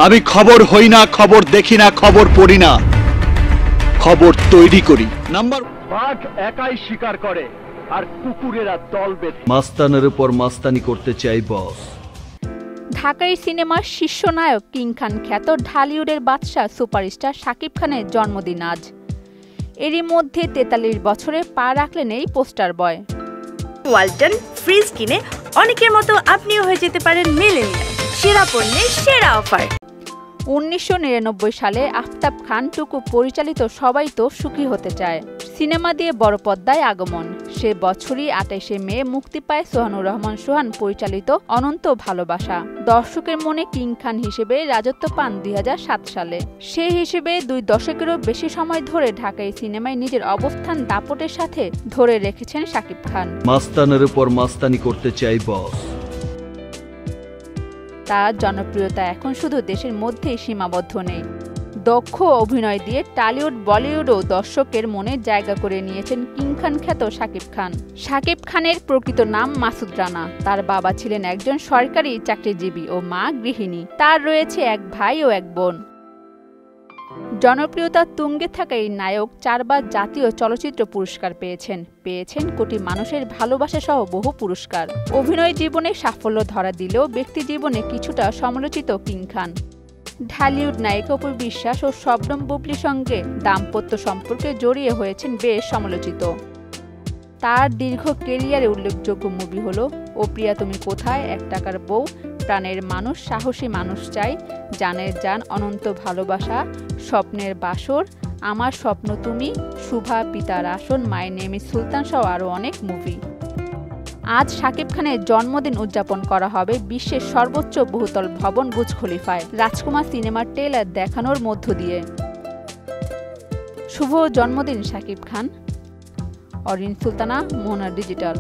আমি খবর হই না, খবর দেখি না, খবর পড়ি না, খবর তৈরি করি। নাম্বার বাঘ একাই শিকার করে আর কুকুরেরা দল বেঁধে। মাস্তানের উপর মাস্তানি করতে চাই বস। ঢাকাই সিনেমার শীর্ষ নায়ক কিং খান খ্যাত ঢালিউডের বাদশা সুপারস্টার শাকিব খানের জন্মদিন আজ। এরই মধ্যে ৪৩ বছরে পা রাখলেন এই পোস্টার বয়। ওয়ালটন ফ্রিজ কিনে অনেকের মতো আপনিও হয়ে যেতে পারেন মিলেনিয়াল। সেরা পণ্যের সেরা অফার। ১৯৯৯ সালে আফতাব খান টুকু পরিচালিত সবাই তো সুখী হতে চায় সিনেমা দিয়ে বড় পর্দায় আগমন। সে বছরই ২৮শে মে মুক্তি পায় সোহানুর রহমান সোহান পরিচালিত অনন্ত ভালোবাসা। দর্শকের মনে কিং খান হিসেবে রাজত্ব পান ২০০৭ সালে। সে হিসেবে ২ দশকেরও বেশি সময় ধরে ঢাকাই সিনেমায় নিজের অবস্থান দাপটের সাথে ধরে রেখেছেন শাকিব খান। মাস্তানের উপর মাস্তানি করতে চাই বস। তার জনপ্রিয়তা এখন শুধু দেশের মধ্যেই সীমাবদ্ধ নেই। দক্ষ অভিনয় দিয়ে টলিউড বলিউডও দর্শকের মনে জায়গা করে নিয়েছেন কিং খান খ্যাত শাকিব খান। শাকিব খানের প্রকৃত নাম মাসুদ রানা। তার বাবা ছিলেন একজন সরকারি চাকরিজীবী ও মা গৃহিণী। তার রয়েছে এক ভাই ও এক বোন। জনপ্রিয়তা তুঙ্গে থাকা এই নায়ক 4 বার জাতীয় চলচ্চিত্র পুরস্কার পেয়েছেন কোটি মানুষের ভালোবাসা সহ বহু পুরস্কার। অভিনয় জীবনে সাফল্য ধরা দিলেও ব্যক্তি জীবনে কিছুটা সমালোচিত কিং খান। ঢালিউড নায়িকা অপু বিশ্বাস ও শবনম বুবলির সঙ্গে দাম্পত্য সম্পর্কে জড়িয়ে হয়েছেন বেশ সমালোচিত। তার দীর্ঘ কেরিয়ারে উল্লেখযোগ্য মুভি হলো ও প্রিয়া তুমি কোথায়, ১ টাকার বউ, প্রাণের মানুষ, সাহসী মানুষ চাই, জানের জান, অনন্ত ভালোবাসা, স্বপ্নের বাসর, আমার স্বপ্ন তুমি, শুভা, পিতার আসন, মাই নেম ইজ সুলতান সহ আরও অনেক মুভি। আজ শাকিব খানের জন্মদিন উদযাপন করা হবে বিশ্বের সর্বোচ্চ বহুতল ভবন বুর্জ খলিফায় রাজকুমার সিনেমার ট্রেলার দেখানোর মধ্য দিয়ে। শুভ জন্মদিন শাকিব খান। অরিন সুলতানা, মোহনা ডিজিটাল।